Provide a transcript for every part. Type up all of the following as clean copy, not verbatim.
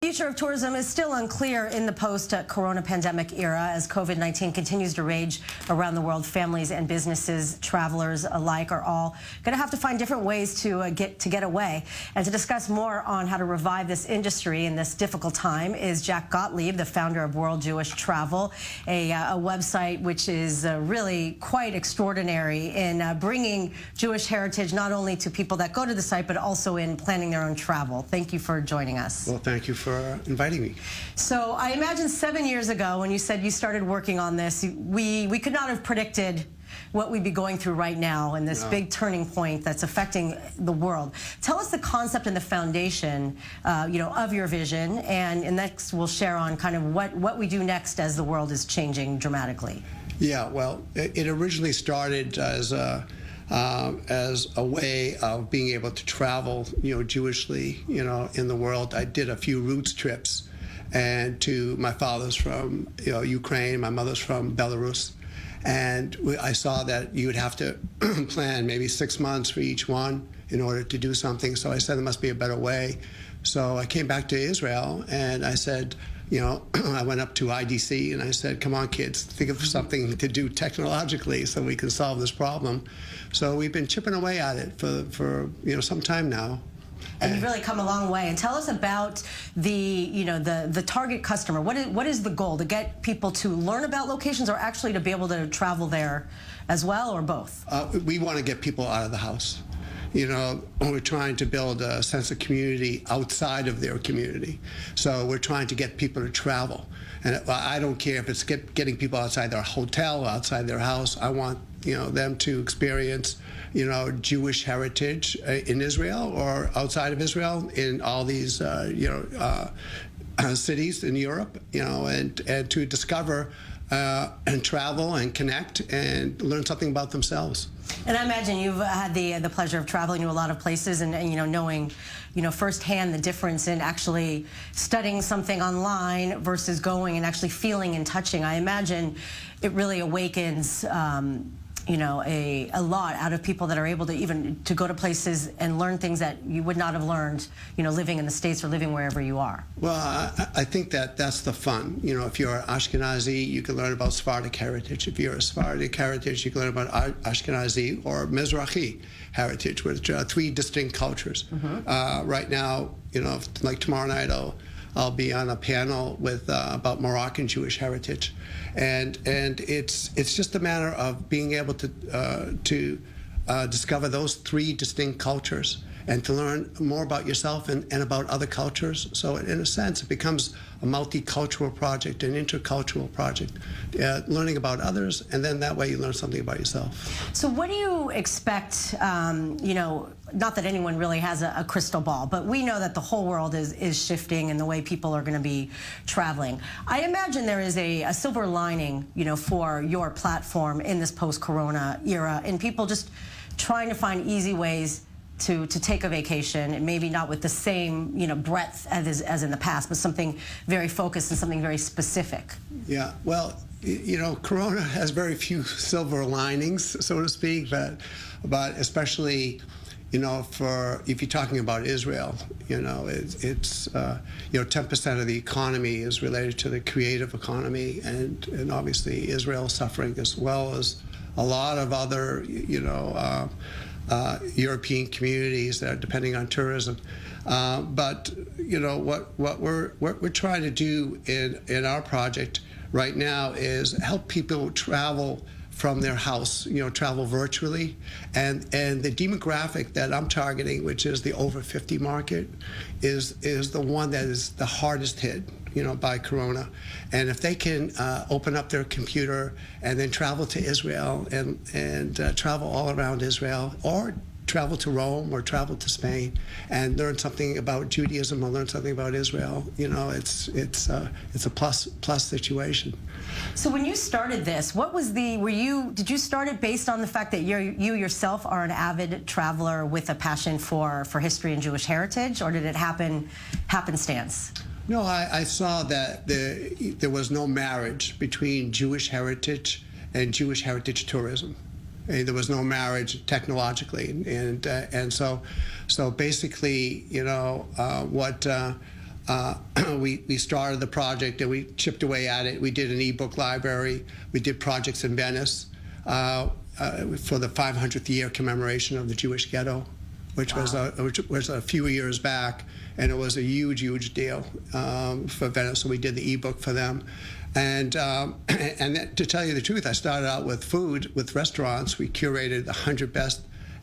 The future of tourism is still unclear in the post-corona pandemic era as COVID-19 continues to rage around the world. Families and businesses, travelers alike, are all going to have to find different ways to get away. And to discuss more on how to revive this industry in this difficult time is Jack Gottlieb, the founder of World Jewish Travel, a website which is really quite extraordinary in bringing Jewish heritage not only to people that go to the site, but also in planning their own travel. Thank you for joining us. Well, thank you for inviting me. So I imagine 7 years ago when you said you started working on this, we could not have predicted what we'd be going through right now and this big turning point that's affecting the world. Tell us the concept and the foundation, of your vision, and next we'll share on kind of what we do next as the world is changing dramatically. Yeah, well, it originally started as a way of being able to travel, Jewishly, in the world. I did a few roots trips, and my father's from, Ukraine, my mother's from Belarus, and I saw that you would have to plan maybe 6 months for each one in order to do something. So I said there must be a better way. So I came back to Israel, and I said, I went up to IDC and I said, come on, kids, think of something to do technologically so we can solve this problem. So we've been chipping away at it for some time now. And you've really come a long way. And tell us about the target customer. What is the goal? To get people to learn about locations or actually to be able to travel there as well, or both? We want to get people out of the house. We're trying to build a sense of community outside of their community. So we're trying to get people to travel. And I don't care if it's getting people outside their hotel, outside their house. I want, them to experience, Jewish heritage in Israel or outside of Israel in all these, cities in Europe, and to discover and travel and connect and learn something about themselves. And I imagine you've had the pleasure of traveling to a lot of places and knowing, firsthand the difference in actually studying something online versus going and actually feeling and touching. I imagine it really awakens a lot out of people that are able to even to go to places and learn things that you would not have learned, living in the States or living wherever you are. Well, I think that's the fun. If you're Ashkenazi, you can learn about Sephardic heritage. If you're a Sephardic heritage, you can learn about Ashkenazi or Mizrahi heritage, which are three distinct cultures. Right now, like tomorrow night, I'll be on a panel with about Moroccan Jewish heritage, and it's just a matter of being able to discover those three distinct cultures and to learn more about yourself and about other cultures. So in a sense, it becomes a multicultural project, an intercultural project, learning about others, and then that way you learn something about yourself. So what do you expect, not that anyone really has a crystal ball, but we know that the whole world is shifting in the way people are going to be traveling. I imagine there is a silver lining, for your platform in this post-corona era, and people just trying to find easy ways to take a vacation, and maybe not with the same breadth as in the past, but something very focused and something very specific. Yeah, well, Corona has very few silver linings, so to speak, but especially for if you're talking about Israel, it's 10% of the economy is related to the creative economy, and obviously Israel is suffering as well as a lot of other European communities that are depending on tourism. But what we're trying to do in our project right now is help people travel from their house, travel virtually, and the demographic that I'm targeting, which is the over 50 market, is the one that is the hardest hit, by Corona. And if they can open up their computer and then travel to Israel and travel all around Israel, or travel to Rome or travel to Spain and learn something about Judaism or learn something about Israel, it's a plus situation. So when you started this, what was did you start it based on the fact that you yourself are an avid traveler with a passion for history and Jewish heritage, or did it happenstance? No, I saw that there was no marriage between Jewish heritage and Jewish heritage tourism. There was no marriage technologically, and so basically, what we started the project and we chipped away at it. We did an ebook library. We did projects in Venice for the 500th year commemoration of the Jewish ghetto, which was a few years back, and it was a huge deal for Venice. So we did the ebook for them. And to tell you the truth, I started out with food, with restaurants. We curated the 100 best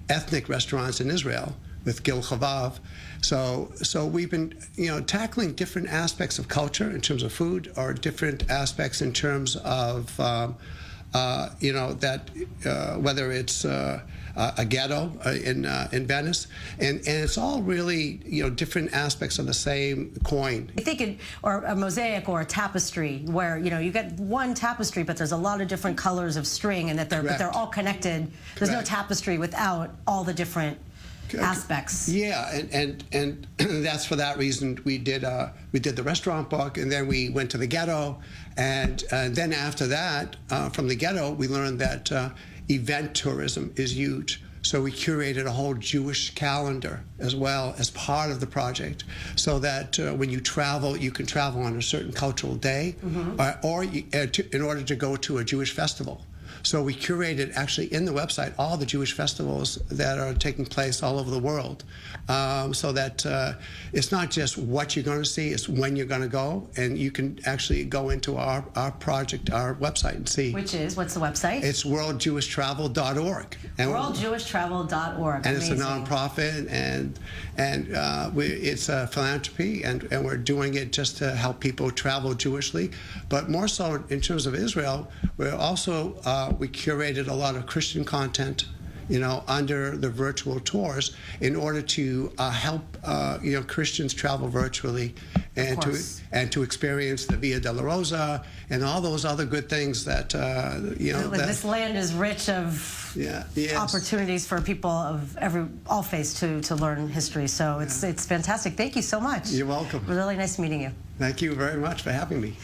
ethnic restaurants in Israel with Gil Chavav. So we've been, tackling different aspects of culture in terms of food, or different aspects in terms of, whether it's a ghetto in Venice, and it's all really different aspects of the same coin. I think or a mosaic or a tapestry, where you get one tapestry, but there's a lot of different colors of string, and that they're all connected. There's no tapestry without all the different aspects. Yeah, and that's for that reason we did the restaurant book, and then we went to the ghetto, and then after that, from the ghetto, we learned that event tourism is huge. So we curated a whole Jewish calendar as well as part of the project, so that when you travel, you can travel on a certain cultural day, or in order to go to a Jewish festival. So we curated, actually, in the website, all the Jewish festivals that are taking place all over the world, so that it's not just what you're going to see, it's when you're going to go, and you can actually go into our project, our website, and see. Which is, what's the website? It's worldjewishtravel.org. Worldjewishtravel.org. And Amazing. it's a nonprofit, and it's a philanthropy, and we're doing it just to help people travel Jewishly. But more so in terms of Israel, we're also we curated a lot of Christian content, under the virtual tours, in order to help Christians travel virtually, and to experience the Via Dolorosa and all those other good things that this land is rich of opportunities for people of all faiths to learn history. So it's fantastic. Thank you so much. You're welcome. It was really nice meeting you. Thank you very much for having me.